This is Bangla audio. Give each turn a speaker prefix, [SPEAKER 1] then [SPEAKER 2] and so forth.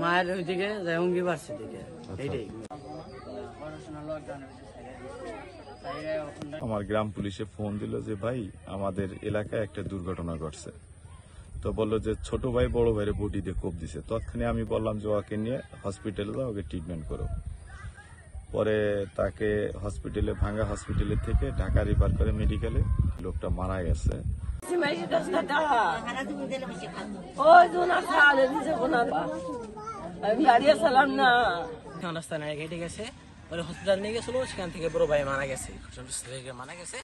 [SPEAKER 1] মায়ের ওইদিকে জয়ঙ্গি বাড়ছে দিকে এইটাই।
[SPEAKER 2] আমার গ্রাম পুলিশে ফোন দিল যে ভাই আমাদের এলাকায় একটা দুর্ঘটনা ঘটছে। তো বললো যে ছোট ভাই বড় ভাইয়ের বডি দিয়ে কোপ দিছে। তৎক্ষণে আমি বললাম যে ওকে নিয়ে হসপিটালে যাও, ওকে ট্রিটমেন্ট করো। পরে তাকে হসপিটালে, ভাঙ্গা হসপিটালে থেকে ঢাকা রিফার করে মেডিকেলে। লোকটা মারা গেছে।
[SPEAKER 1] হসপিটাল নিয়ে গেছিল, সেখান থেকে বড় ভাই মারা গেছে, মারা গেছে।